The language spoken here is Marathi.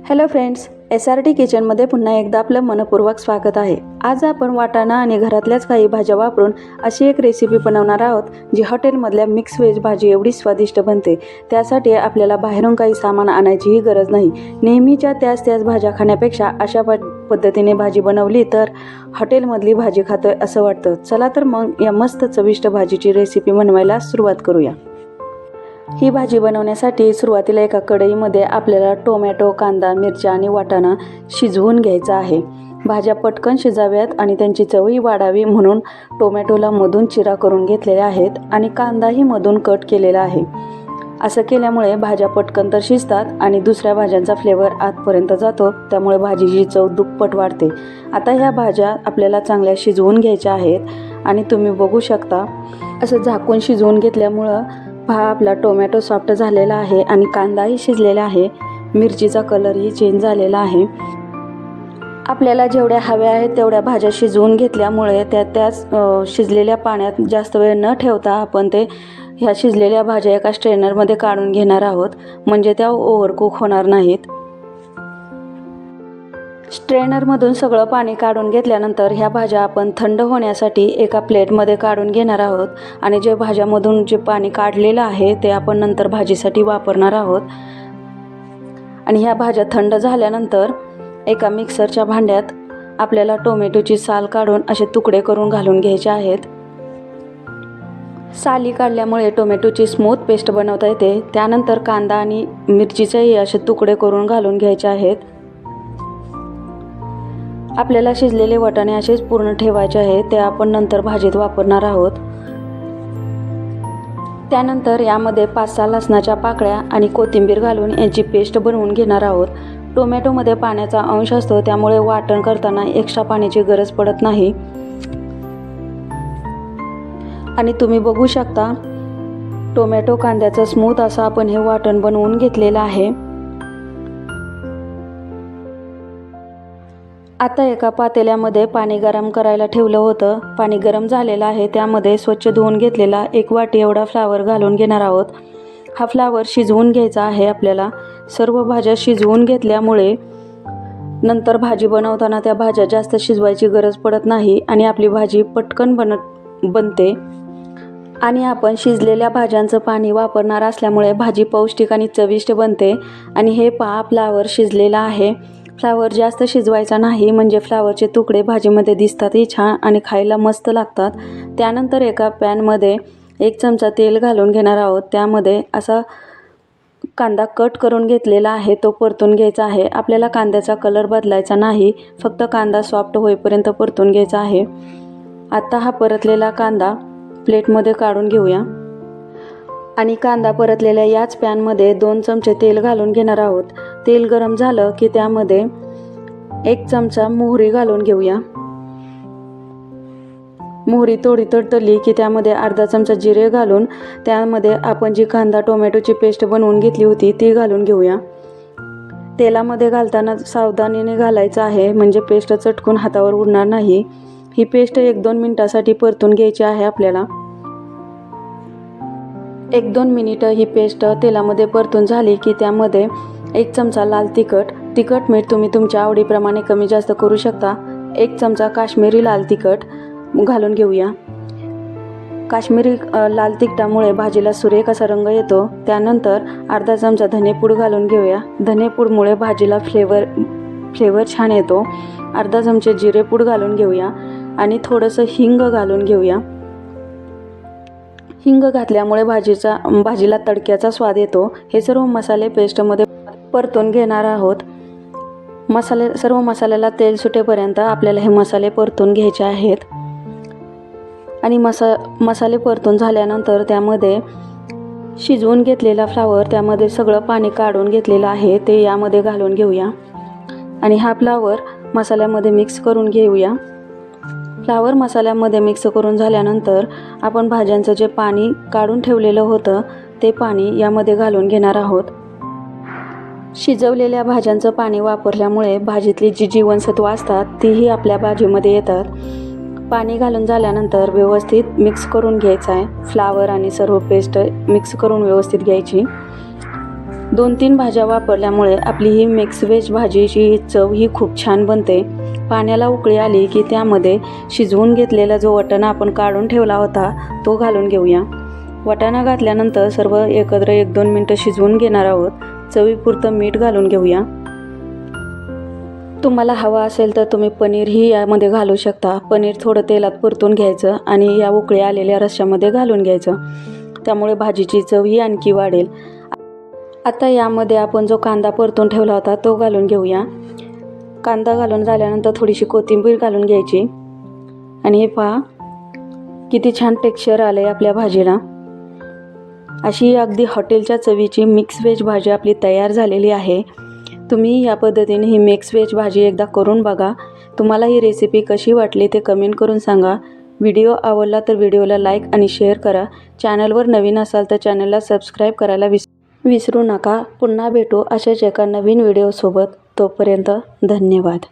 हॅलो फ्रेंड्स, SRT किचनमध्ये पुन्हा एकदा आपलं मनपूर्वक स्वागत आहे। आज आपण वाटाणा आणि घरातल्याच काही भाज्या वापरून अशी एक रेसिपी बनवणार आहोत जी हॉटेलमधल्या मिक्स व्हेज भाजी एवढी स्वादिष्ट बनते। त्यासाठी आपल्याला बाहेरून काही सामान आणायचीही गरज नाही। नेहमीच्या त्याच भाज्या खाण्यापेक्षा अशा पद्धतीने भाजी बनवली तर हॉटेलमधली भाजी खातोय असं वाटतं। चला तर मग या मस्त चविष्ट भाजीची रेसिपी बनवायला सुरुवात करूया। ही भाजी बनवण्यासाठी सुरुवातीला एका कढईमध्ये आपल्याला टोमॅटो, कांदा, मिरच्या आणि वाटाणा शिजवून घ्यायचा आहे। भाज्या पटकन शिजाव्यात आणि त्यांची चवही वाढावी म्हणून टोमॅटोला मधून चिरा करून घेतलेल्या आहेत आणि कांदाही मधून कट केलेला आहे। असं केल्यामुळे भाज्या पटकन तर शिजतात आणि दुसऱ्या भाज्यांचा फ्लेवर आतपर्यंत जातो, त्यामुळे भाजीची चव दुप्पट वाढते। आता ह्या भाज्या आपल्याला चांगल्या शिजवून घ्यायच्या आहेत आणि तुम्ही बघू शकता असं झाकून शिजवून घेतल्यामुळं आपला टोमॅटो सॉफ्ट झालेला आहे आणि कांदाही शिजलेला आहे। मिरचीचा कलरही चेंज झालेला आहे। आपल्याला जेवढ्या हव्या आहेत तेवढ्या भाज्या शिजवून घेतल्यामुळे त्याच शिजलेल्या पाण्यात जास्त वेळ न ठेवता आपण ह्या शिजलेल्या भाज्या एका स्ट्रेनरमध्ये काढून घेणार आहोत, म्हणजे त्या ओव्हरकुक होणार नाहीत। स्ट्रेनरमधून सगळं पाणी काढून घेतल्यानंतर ह्या भाज्या आपण थंड होण्यासाठी एका प्लेटमध्ये काढून घेणार आहोत आणि जे भाज्यामधून जे पाणी काढलेलं आहे ते आपण नंतर भाजीसाठी वापरणार आहोत। आणि ह्या भाज्या थंड झाल्यानंतर एका मिक्सरच्या भांड्यात आपल्याला टोमॅटोची साल काढून असे तुकडे करून घालून घ्यायचे आहेत। साली काढल्यामुळे टोमॅटोची स्मूथ पेस्ट बनवता येते। त्यानंतर कांदा आणि मिरचीचेही असे तुकडे करून घालून घ्यायचे आहेत। आपल्याला शिजलेले वाटाणे असेच पूर्ण ठेवायचे आहेत, ते आपण नंतर भाजीत वापरणार आहोत। त्यानंतर यामध्ये 5-6 लसणाच्या पाकळ्या आणि कोथिंबीर घालून यांची पेस्ट बनवून घेणार आहोत। टोमॅटोमध्ये पाण्याचा अंश असतो, त्यामुळे वाटण करताना एक्स्ट्रा पाण्याची गरज पडत नाही। आणि तुम्ही बघू शकता टोमॅटो कांद्याचं स्मूथ असं आपण हे वाटण बनवून घेतलेलं आहे। आता एका पातेल्यामध्ये पाणी गरम करायला ठेवलं होतं। पाणी गरम झालेलं आहे, त्यामध्ये स्वच्छ धुवून घेतलेला 1 वाटी एवढा फ्लावर घालून घेणार आहोत। हा फ्लावर शिजवून घ्यायचा आहे आपल्याला। सर्व भाज्या शिजवून घेतल्यामुळे नंतर भाजी बनवताना त्या भाज्या जास्त शिजवायची गरज पडत नाही आणि आपली भाजी पटकन बनते। आणि आपण शिजलेल्या भाज्यांचं पाणी वापरणार असल्यामुळे भाजी पौष्टिक आणि चविष्ट बनते। आणि हे पहा, फ्लावर शिजलेला आहे। फ्लावर जास्त शिजवायचा नाही, म्हणजे फ्लावरचे तुकडे भाजीमध्ये दिसतातही छान आणि खायला मस्त लागतात। त्यानंतर एका पॅनमध्ये 1 चमचा तेल घालून घेणार आहोत। त्यामध्ये असा कांदा कट करून घेतलेला आहे, तो परतून घ्यायचा आहे। आपल्याला कांद्याचा कलर बदलायचा नाही, फक्त कांदा सॉफ्ट होईपर्यंत परतून घ्यायचा आहे। आता हा परतलेला कांदा प्लेटमध्ये काढून घेऊया आणि कांदा परतलेल्या याच पॅनमध्ये 2 चमचे तेल घालून घेणार आहोत। तेल गरम झालं की त्यामध्ये 1 चमचा मोहरी घालून घेऊया। मोहरी थोडी तडतडली की त्यामध्ये अर्धा चमचा जिरे घालून त्यामध्ये आपण जी कांदा टोमॅटोची पेस्ट बनवून घेतली होती ती घालून घेऊया। तेलामध्ये घालताना सावधानीने घालायचं आहे, म्हणजे पेस्ट चटकून हातावर उडणार नाही। ही पेस्ट 1-2 मिनिटासाठी परतून घ्यायची आहे आपल्याला। 1-2 मिनिटं ही पेस्ट तेलामध्ये परतून झाली की त्यामध्ये 1 चमचा लाल तिखट मीठ तुम्ही तुमच्या आवडीप्रमाणे कमी जास्त करू शकता। 1 चमचा काश्मीरी लाल तिखट घालून घेऊया। काश्मीरी लाल तिखटामुळे भाजीला सुरेख असा रंग येतो। त्यानंतर अर्धा चमचा धनेपूड घालून घेऊया। धनेपूडमुळे भाजीला फ्लेवर छान येतो। अर्धा चमचे जिरेपूड घालून घेऊया आणि थोडंसं हिंग घालून घेऊया। हिंग घातल्यामुळे भाजीला तडक्याचा स्वाद येतो। हे सर्व मसाले पेस्टमध्ये परतून घेणार आहोत। सर्व मसाल्याला तेल सुटेपर्यंत आपल्याला हे मसाले परतून घ्यायचे आहेत। आणि मसाले परतून झाल्यानंतर त्यामध्ये शिजवून घेतलेला फ्लावर, त्यामध्ये सगळं पाणी काढून घेतलेलं आहे ते यामध्ये घालून घेऊया आणि हा फ्लावर मसाल्यामध्ये मिक्स करून घेऊया। फ्लावर मसाल्यामध्ये मिक्स करून झाल्यानंतर आपण भाज्यांचं जे पाणी काढून ठेवलेलं होतं ते पाणी यामध्ये घालून घेणार आहोत। शिजवलेल्या भाज्यांचं पाणी वापरल्यामुळे भाजीतली जी जीवनसत्व असतात तीही आपल्या भाजीमध्ये येतात। पाणी घालून झाल्यानंतर व्यवस्थित मिक्स करून घ्यायचं आहे। फ्लावर आणि सर्व पेस्ट मिक्स करून व्यवस्थित घ्यायची। 2-3 भाज्या वापरल्यामुळे आपली ही मिक्स व्हेज भाजीची चव ही खूप छान बनते. पाण्याला उकळी आली की त्यामध्ये शिजवून घेतलेला जो वाटाणा आपण काढून ठेवला होता तो घालून घेऊया. वाटाणा घातल्यानंतर सर्व एकत्र 1-2 मिनटं शिजवून घेणार आहोत. चवीपुरतं मीठ घालून घेऊया. तुम्हाला हवा असेल तर तुम्ही पनीरही यामध्ये घालू शकता. पनीर थोडं तेलात परतून घ्यायचं आणि या उकळी आलेल्या रश्श्यामध्ये घालून घ्यायचं. त्यामुळे भाजीची चवही आणखी वाढेल. आता यामध्ये आपण जो कांदा परतून ठेवला होता तो घालून घेऊया. कांदा घालून झाल्यानंतर थोडीशी कोथिंबीर घालून घ्यायची आणि हे पहा किती छान टेक्स्चर आलं आहे आपल्या भाजीला. अशी अगदी हॉटेलच्या चवीची मिक्स व्हेज भाजी आपली तयार झालेली आहे. तुम्ही या पद्धतीने ही मिक्स व्हेज भाजी एकदा करून बघा. तुम्हाला ही रेसिपी कशी वाटली ते कमेंट करून सांगा. व्हिडिओ आवडला तर व्हिडिओला लाईक आणि शेअर करा. चॅनलवर नवीन असाल तर चॅनलला सबस्क्राईब करायला विसरू नका. पुन्हा भेटू अशाच एका नवीन व्हिडिओसोबत. तोपर्यंत धन्यवाद.